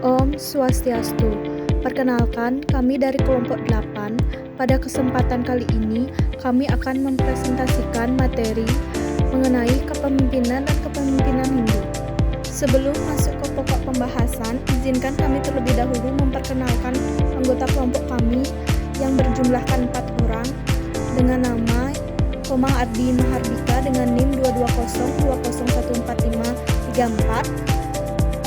Om Swastiastu. Perkenalkan, kami dari kelompok 8. Pada kesempatan kali ini, kami akan mempresentasikan materi mengenai kepemimpinan dan kepemimpinan Hindu. Sebelum masuk ke pokok pembahasan, izinkan kami terlebih dahulu memperkenalkan anggota kelompok kami yang berjumlahkan 4 orang dengan nama Komang Ardi Mahardika dengan NIM 22020145344,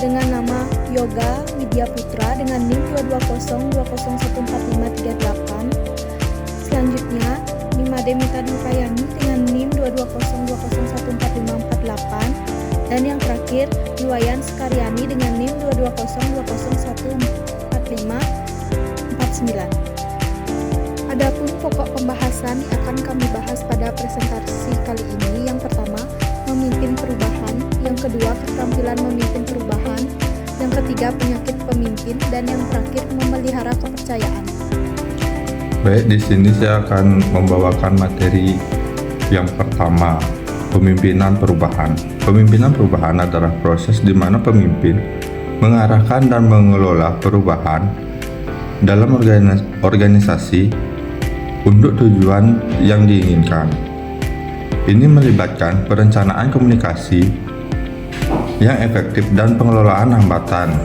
dengan nama Yoga Widya Putra dengan NIM 22020145338. Selanjutnya, Nimade Mita Dukayani dengan NIM 22020145548, dan yang terakhir Iwayan Sekaryani dengan NIM 22020145549. Adapun pokok pembahasan yang akan kami bahas pada presentasi kali ini, yang pertama, memimpin perubahan, yang kedua, keterampilan memimpin perubahan, yang ketiga, penyakit pemimpin, dan yang terakhir, memelihara kepercayaan. Baik, di sini saya akan membawakan materi yang pertama, pemimpinan perubahan. Pemimpinan perubahan adalah proses di mana pemimpin mengarahkan dan mengelola perubahan dalam organisasi untuk tujuan yang diinginkan. Ini melibatkan perencanaan komunikasi yang efektif dan pengelolaan hambatan.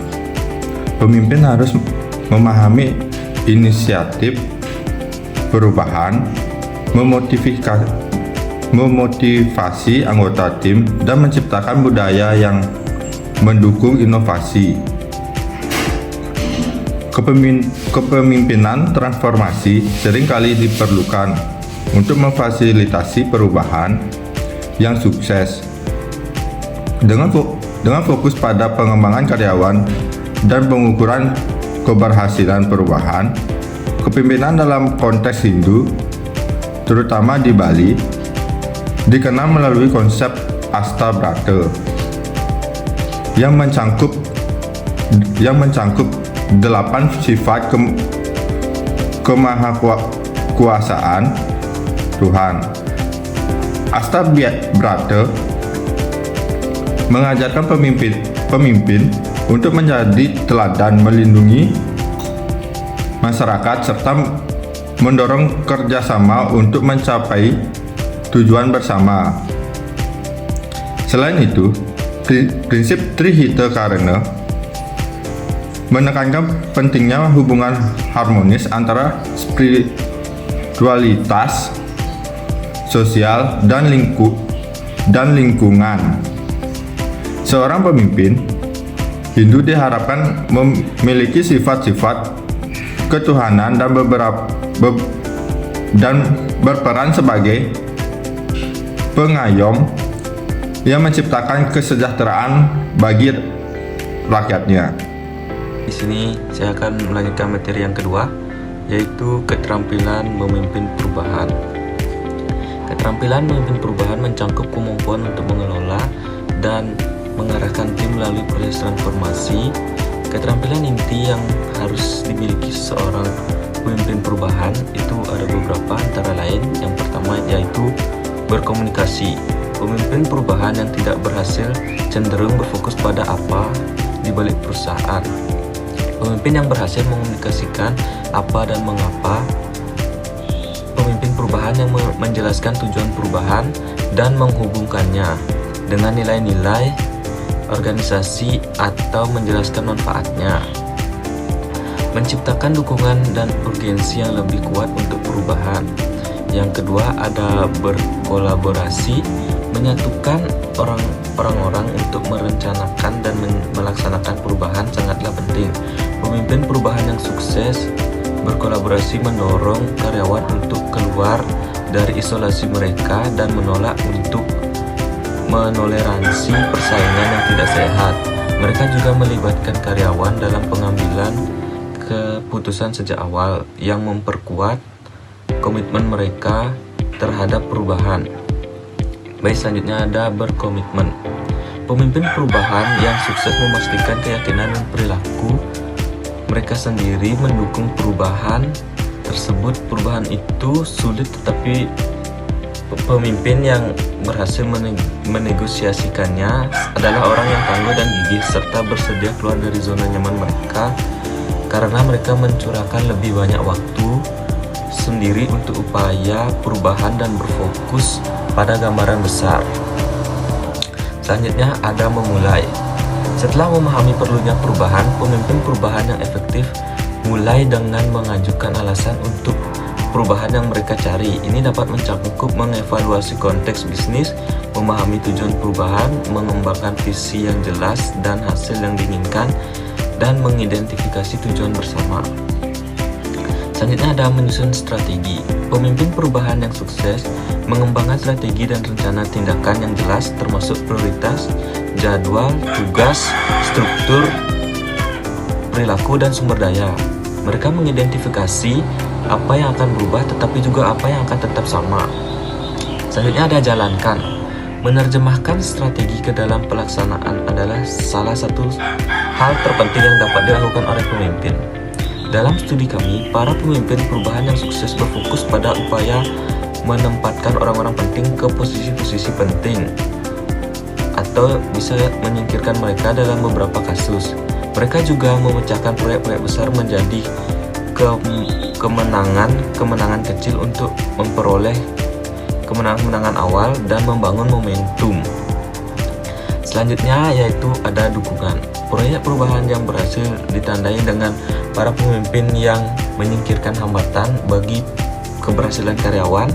Pemimpin harus memahami inisiatif perubahan, memotivasi anggota tim, dan menciptakan budaya yang mendukung inovasi. Kepemimpinan transformasi seringkali diperlukan untuk memfasilitasi perubahan yang sukses. Dengan fokus pada pengembangan karyawan dan pengukuran keberhasilan perubahan, kepemimpinan dalam konteks Hindu, terutama di Bali, dikenal melalui konsep Asta Brata yang mencangkup 8 sifat kemahakuasaan Tuhan. Asta Brata mengajarkan pemimpin untuk menjadi teladan, melindungi masyarakat, serta mendorong kerjasama untuk mencapai tujuan bersama. Selain itu, prinsip Trihita Karana menekankan pentingnya hubungan harmonis antara spiritualitas, sosial, dan lingkungan. Seorang pemimpin Hindu diharapkan memiliki sifat-sifat ketuhanan dan berperan sebagai pengayom yang menciptakan kesejahteraan bagi rakyatnya. Di sini saya akan melanjutkan materi yang kedua, yaitu keterampilan memimpin perubahan. Keterampilan memimpin perubahan mencangkup kemampuan untuk mengelola dan mengarahkan tim melalui proses transformasi. Keterampilan inti yang harus dimiliki seorang pemimpin perubahan itu ada beberapa, antara lain yang pertama yaitu berkomunikasi. Pemimpin perubahan yang tidak berhasil cenderung berfokus pada apa di balik perusahaan. Pemimpin yang berhasil mengomunikasikan apa dan mengapa. Pemimpin perubahan yang menjelaskan tujuan perubahan dan menghubungkannya dengan nilai-nilai organisasi atau menjelaskan manfaatnya. Menciptakan dukungan dan urgensi yang lebih kuat untuk perubahan. Yang kedua ada berkolaborasi, menyatukan orang-orang untuk merencanakan dan melaksanakan perubahan sangatlah penting. Pemimpin perubahan yang sukses berkolaborasi mendorong karyawan untuk keluar dari isolasi mereka dan menolak untuk menoleransi persaingan yang tidak sehat. Mereka juga melibatkan karyawan dalam pengambilan keputusan sejak awal yang memperkuat komitmen mereka terhadap perubahan. Baik, selanjutnya ada berkomitmen. Pemimpin perubahan yang sukses memastikan keyakinan dan perilaku mereka sendiri mendukung perubahan tersebut. Perubahan itu sulit tetapi Pemimpin yang berhasil menegosiasikannya adalah orang yang tangguh dan gigih serta bersedia keluar dari zona nyaman mereka, karena mereka mencurahkan lebih banyak waktu sendiri untuk upaya perubahan dan berfokus pada gambaran besar. Selanjutnya ada memulai. Setelah memahami perlunya perubahan, pemimpin perubahan yang efektif mulai dengan mengajukan alasan untuk perubahan yang mereka cari. Ini dapat mencakup mengevaluasi konteks bisnis, memahami tujuan perubahan, mengembangkan visi yang jelas dan hasil yang diinginkan, dan mengidentifikasi tujuan bersama. Selanjutnya ada menyusun strategi. Pemimpin perubahan yang sukses mengembangkan strategi dan rencana tindakan yang jelas, termasuk prioritas, jadwal, tugas, struktur, perilaku, dan sumber daya. Mereka mengidentifikasi apa yang akan berubah tetapi juga apa yang akan tetap sama. Selanjutnya ada jalankan. Menerjemahkan strategi ke dalam pelaksanaan adalah salah satu hal terpenting yang dapat dilakukan oleh pemimpin. Dalam studi kami, para pemimpin perubahan yang sukses berfokus pada upaya menempatkan orang-orang penting ke posisi-posisi penting, atau bisa menyingkirkan mereka dalam beberapa kasus. Mereka juga memecahkan proyek-proyek besar menjadi kemenangan kecil untuk memperoleh kemenangan awal dan membangun momentum. Selanjutnya yaitu ada dukungan. Proyek perubahan yang berhasil ditandai dengan para pemimpin yang menyingkirkan hambatan bagi keberhasilan karyawan.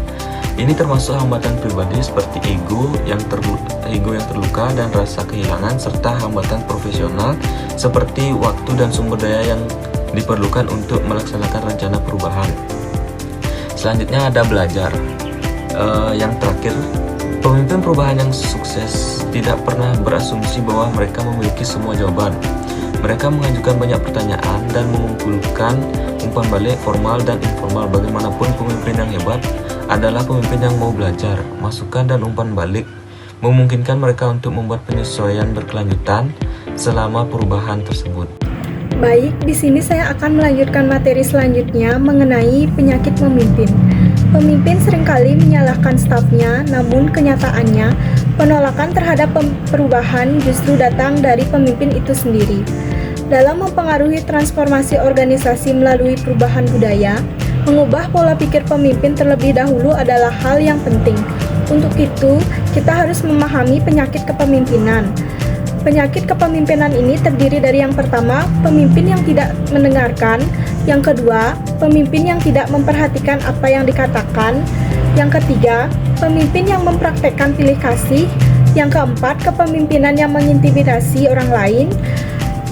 Ini termasuk hambatan pribadi seperti ego yang terluka dan rasa kehilangan, serta hambatan profesional seperti waktu dan sumber daya yang diperlukan untuk melaksanakan rencana perubahan. Selanjutnya ada belajar. Yang terakhir, pemimpin perubahan yang sukses tidak pernah berasumsi bahwa mereka memiliki semua jawaban. Mereka mengajukan banyak pertanyaan dan mengumpulkan umpan balik formal dan informal. Bagaimanapun, pemimpin yang hebat adalah pemimpin yang mau belajar. Masukan dan umpan balik memungkinkan mereka untuk membuat penyesuaian berkelanjutan selama perubahan tersebut. Baik, di sini saya akan melanjutkan materi selanjutnya mengenai penyakit pemimpin. Pemimpin seringkali menyalahkan stafnya, namun kenyataannya penolakan terhadap perubahan justru datang dari pemimpin itu sendiri. Dalam mempengaruhi transformasi organisasi melalui perubahan budaya, mengubah pola pikir pemimpin terlebih dahulu adalah hal yang penting. Untuk itu, kita harus memahami penyakit kepemimpinan. Penyakit kepemimpinan ini terdiri dari yang pertama, pemimpin yang tidak mendengarkan, yang kedua, pemimpin yang tidak memperhatikan apa yang dikatakan, yang ketiga, pemimpin yang mempraktekkan pilih kasih, yang keempat, kepemimpinan yang mengintimidasi orang lain,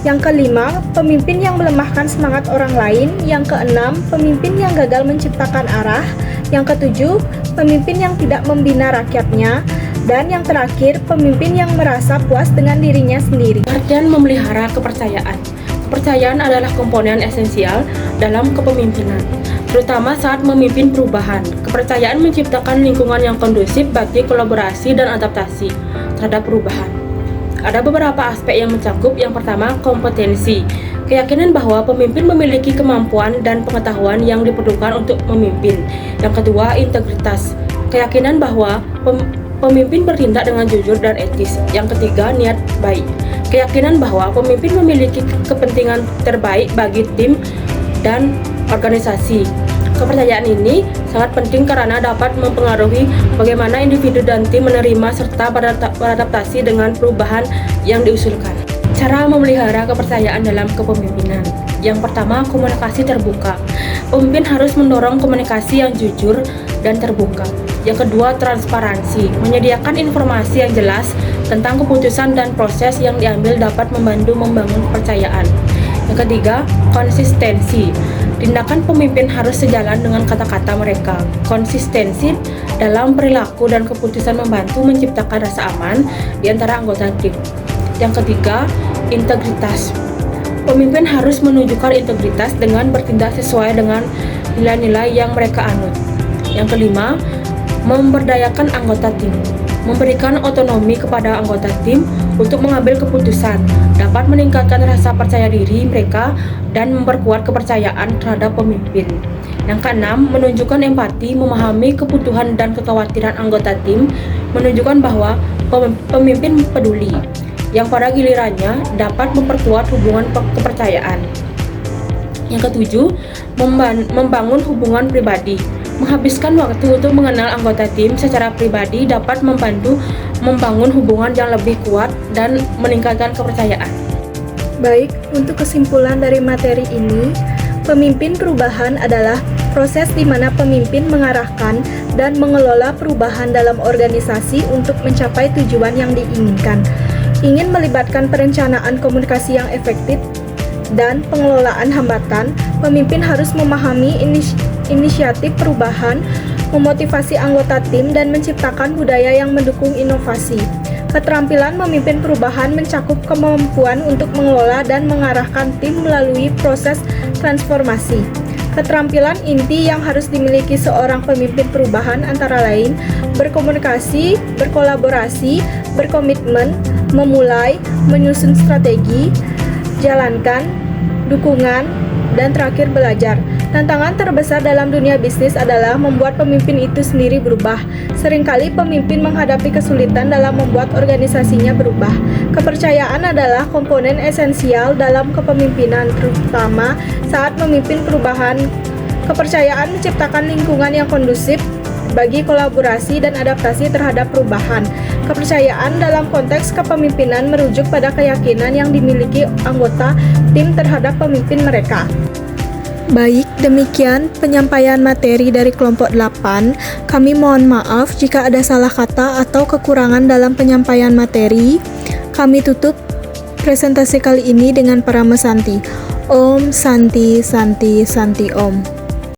yang kelima, pemimpin yang melemahkan semangat orang lain, yang keenam, pemimpin yang gagal menciptakan arah, yang ketujuh, pemimpin yang tidak membina rakyatnya, dan yang terakhir, pemimpin yang merasa puas dengan dirinya sendiri. Artian memelihara kepercayaan. Kepercayaan adalah komponen esensial dalam kepemimpinan, terutama saat memimpin perubahan. Kepercayaan menciptakan lingkungan yang kondusif bagi kolaborasi dan adaptasi terhadap perubahan. Ada beberapa aspek yang mencakup. Yang pertama, kompetensi. Keyakinan bahwa pemimpin memiliki kemampuan dan pengetahuan yang diperlukan untuk memimpin. Yang kedua, integritas. Keyakinan bahwa pemimpin bertindak dengan jujur dan etis. Yang ketiga, niat baik. Keyakinan bahwa pemimpin memiliki kepentingan terbaik bagi tim dan organisasi. Kepercayaan ini sangat penting karena dapat mempengaruhi bagaimana individu dan tim menerima serta beradaptasi dengan perubahan yang diusulkan. Cara memelihara kepercayaan dalam kepemimpinan. Yang pertama, komunikasi terbuka. Pemimpin harus mendorong komunikasi yang jujur dan terbuka. Yang kedua, transparansi. Menyediakan informasi yang jelas tentang keputusan dan proses yang diambil dapat membantu membangun kepercayaan. Yang ketiga, konsistensi. Tindakan pemimpin harus sejalan dengan kata-kata mereka. Konsistensi dalam perilaku dan keputusan membantu menciptakan rasa aman di antara anggota tim. Yang ketiga, integritas. Pemimpin harus menunjukkan integritas dengan bertindak sesuai dengan nilai-nilai yang mereka anut. Yang kelima, memberdayakan anggota tim. Memberikan otonomi kepada anggota tim untuk mengambil keputusan dapat meningkatkan rasa percaya diri mereka dan memperkuat kepercayaan terhadap pemimpin. Yang keenam, menunjukkan empati, memahami kebutuhan dan kekhawatiran anggota tim, menunjukkan bahwa pemimpin peduli, yang pada gilirannya dapat memperkuat hubungan kepercayaan. Yang ketujuh, membangun hubungan pribadi. Menghabiskan waktu untuk mengenal anggota tim secara pribadi dapat membantu membangun hubungan yang lebih kuat dan meningkatkan kepercayaan. Baik, untuk kesimpulan dari materi ini, pemimpin perubahan adalah proses di mana pemimpin mengarahkan dan mengelola perubahan dalam organisasi untuk mencapai tujuan yang diinginkan. Ingin melibatkan perencanaan komunikasi yang efektif dan pengelolaan hambatan, pemimpin harus memahami inisiatif perubahan, memotivasi anggota tim, dan menciptakan budaya yang mendukung inovasi. Keterampilan memimpin perubahan mencakup kemampuan untuk mengelola dan mengarahkan tim melalui proses transformasi. Keterampilan inti yang harus dimiliki seorang pemimpin perubahan antara lain berkomunikasi, berkolaborasi, berkomitmen, memulai, menyusun strategi, jalankan, dukungan, dan terakhir belajar. Tantangan terbesar dalam dunia bisnis adalah membuat pemimpin itu sendiri berubah. Seringkali pemimpin menghadapi kesulitan dalam membuat organisasinya berubah. Kepercayaan adalah komponen esensial dalam kepemimpinan, terutama saat memimpin perubahan. Kepercayaan menciptakan lingkungan yang kondusif bagi kolaborasi dan adaptasi terhadap perubahan. Kepercayaan dalam konteks kepemimpinan merujuk pada keyakinan yang dimiliki anggota tim terhadap pemimpin mereka. Baik, demikian penyampaian materi dari kelompok 8. Kami mohon maaf jika ada salah kata atau kekurangan dalam penyampaian materi. Kami tutup presentasi kali ini dengan Parama Santi. Om Santi Santi Santi Om.